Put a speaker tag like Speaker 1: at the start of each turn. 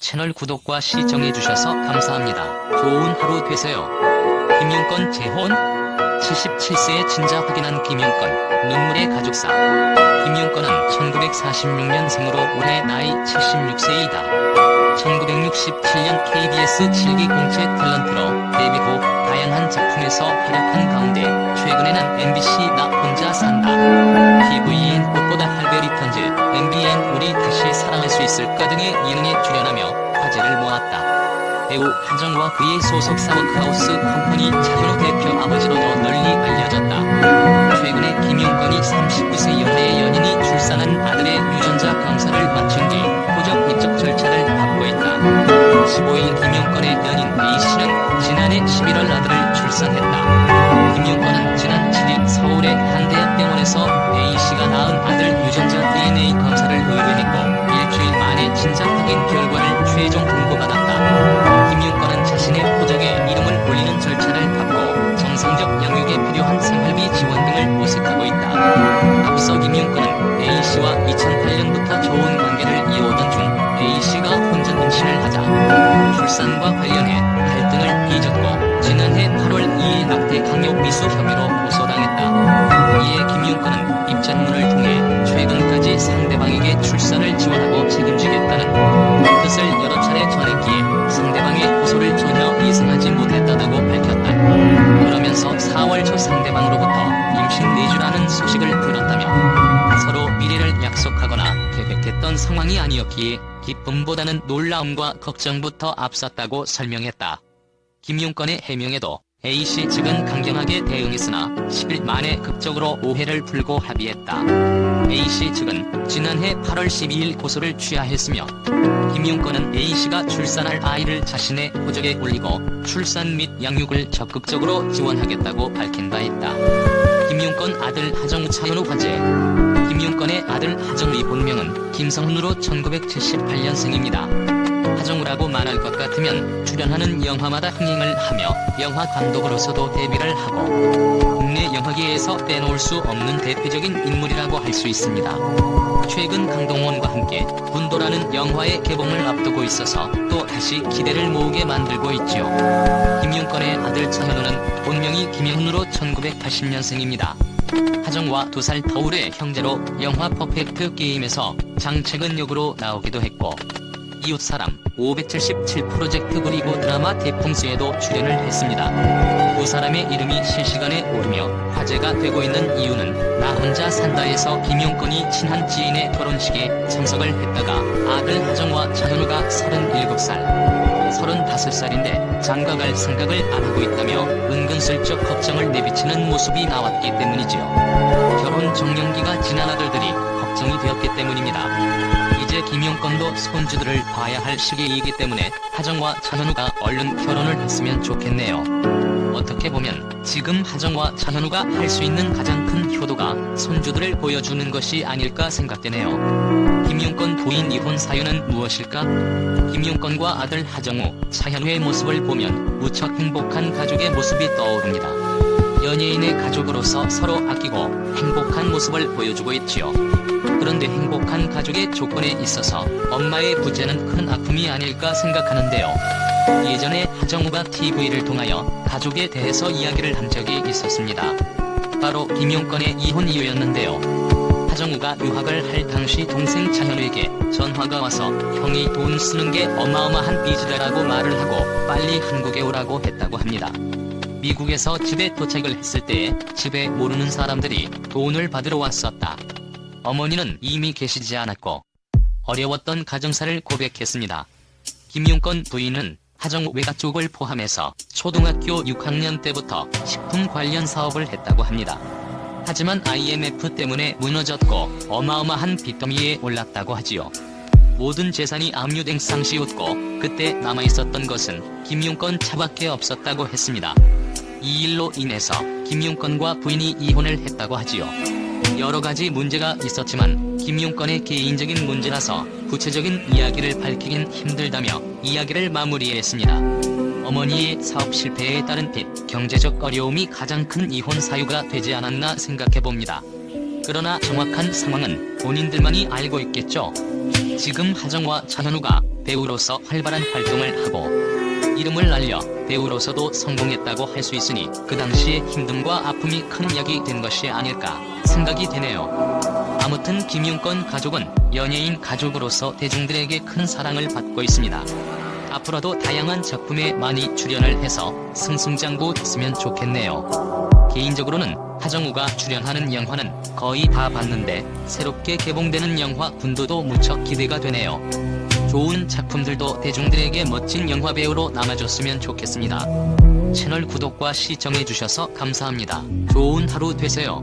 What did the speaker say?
Speaker 1: 채널 구독과 시청해주셔서 감사합니다. 좋은 하루 되세요. 김용건 재혼? 77세에 진짜 확인한 김용건, 눈물의 가족사. 김용건은 1946년생으로 올해 나이 76세이다. 1967년 KBS 7기 공채 탤런트로 데뷔 후 다양한 작품에서 활약한 가운데 최근에는 MBC 나 혼자 산다, TVN 꽃보다 할배 리턴즈, MBN 우리 다시 사랑할 수 있을까 등의 예능에 출연하며 화제를 모았다. 배우 하정우와 그의 소속사 워크하우스 컴퍼니 차현우 대표 아버지로도 널리 알려졌다. 최근에 김용건이 39세 여자의 연인이 출산한 아들의 유전자 검사를 마친 뒤 호적 입적 절차를 밟고 있다. 15일 김용건의 연인 A씨는 지난해 11월 아들을 출산했다. 김용건은 지난 7일 서울의 한 대학병원에서 A씨가 낳은 아들 유전자 DNA 검사를 의뢰했고 일주일 만에 진짜 확인 결과를 최종 공고받았다. 김용건은 자신의 호적에 이름을 올리는 절차를 밟고 정상적 양육에 필요한 생활비 지원 등을 모색하고 있다. 앞서 김용건은 A씨와 2008년부터 좋은 관계를 이어오던 중 A씨가 혼전 임신을 하자 출산과 관련해 갈등을 빚었고 지난해 8월 2일 낙태 강요 미수 혐의로 고소당했다. 이에 김용건은 입장문을 통해 최근까지 상대방에게 출산을 지원하고 책임지겠다는 뜻을 여러 차례 전했기에 상대방의 고소를 전혀 예상하지 못했다고 밝혔다. 그러면서 4월 초 상대방으로부터 임신 4주라는 소식을 들었다며 서로 미래를 약속하거나 계획했던 상황이 아니었기에 기쁨보다는 놀라움과 걱정부터 앞섰다고 설명했다. 김용건의 해명에도 A씨 측은 강경하게 대응했으나 10일 만에 극적으로 오해를 풀고 합의했다. A씨 측은 지난해 8월 12일 고소를 취하했으며 김용건은 A씨가 출산할 아이를 자신의 호적에 올리고 출산 및 양육을 적극적으로 지원하겠다고 밝힌 바 있다. 김용건 아들 하정우 차현우 화제. 김용건의 아들 하정우의 본명은 김성훈으로 1978년생입니다. 하정우라고 말할 것 같으면 출연하는 영화마다 흥행을 하며 영화 감독으로서도 데뷔를 하고 국내 영화계에서 빼놓을 수 없는 대표적인 인물이라고 할 수 있습니다. 최근 강동원과 함께 군도라는 영화의 개봉을 앞두고 있어서 또 다시 기대를 모으게 만들고 있죠. 김용건의 아들 차현우는 본명이 김일훈으로 1980년생입니다. 하정우와 2살 터울의 형제로 영화 퍼펙트 게임에서 장채근 역으로 나오기도 했고 이웃사람, 577 프로젝트 그리고 드라마 대풍수에도 출연을 했습니다. 두 사람의 이름이 실시간에 오르며 화제가 되고 있는 이유는 나 혼자 산다에서 김용건이 친한 지인의 결혼식에 참석을 했다가 아들 하정우와 차현우가 37살, 35살인데 장가갈 생각을 안 하고 있다며 은근슬쩍 걱정을 내비치는 모습이 나왔기 때문이지요. 결혼 정년기가 지난 아들들이 걱정이 되었기 때문입니다. 이제 김용건도 손주들을 봐야 할 시기이기 때문에 하정우와 차현우가 얼른 결혼을 했으면 좋겠네요. 어떻게 보면 지금 하정우와 차현우가 할 수 있는 가장 큰 효도가 손주들을 보여주는 것이 아닐까 생각되네요. 김용건 부인 이혼 사유는 무엇일까? 김용건과 아들 하정우, 차현우의 모습을 보면 무척 행복한 가족의 모습이 떠오릅니다. 연예인의 가족으로서 서로 아끼고 행복한 모습을 보여주고 있지요. 그런데 행복한 가족의 조건에 있어서 엄마의 부재는 큰 아픔이 아닐까 생각하는데요. 예전에 하정우가 TV를 통하여 가족에 대해서 이야기를 한 적이 있었습니다. 바로 김용건의 이혼 이유였는데요. 하정우가 유학을 할 당시 동생 차현우에게 전화가 와서 형이 돈 쓰는 게 어마어마한 빚이다라고 말을 하고 빨리 한국에 오라고 했다고 합니다. 미국에서 집에 도착을 했을 때에 집에 모르는 사람들이 돈을 받으러 왔었다. 어머니는 이미 계시지 않았고 어려웠던 가정사를 고백했습니다. 김용건 부인은 하정우 외가 쪽을 포함해서 초등학교 6학년 때부터 식품 관련 사업을 했다고 합니다. 하지만 IMF 때문에 무너졌고 어마어마한 빚더미에 올랐다고 하지요. 모든 재산이 압류된 상시였고 그때 남아있었던 것은 김용건 차밖에 없었다고 했습니다. 이 일로 인해서 김용건과 부인이 이혼을 했다고 하지요. 여러가지 문제가 있었지만 김용건의 개인적인 문제라서 구체적인 이야기를 밝히긴 힘들다며 이야기를 마무리했습니다. 어머니의 사업 실패에 따른 빚, 경제적 어려움이 가장 큰 이혼 사유가 되지 않았나 생각해봅니다. 그러나 정확한 상황은 본인들만이 알고 있겠죠. 지금 하정우와 차현우가 배우로서 활발한 활동을 하고 이름을 날려 배우로서도 성공했다고 할 수 있으니 그 당시의 힘듦과 아픔이 큰 약이 된 것이 아닐까 생각이 되네요. 아무튼 김윤권 가족은 연예인 가족으로서 대중들에게 큰 사랑을 받고 있습니다. 앞으로도 다양한 작품에 많이 출연을 해서 승승장구했으면 좋겠네요. 개인적으로는 하정우가 출연하는 영화는 거의 다 봤는데 새롭게 개봉되는 영화 군도도 무척 기대가 되네요. 좋은 작품들도 대중들에게 멋진 영화 배우로 남아줬으면 좋겠습니다. 채널 구독과 시청해주셔서 감사합니다. 좋은 하루 되세요.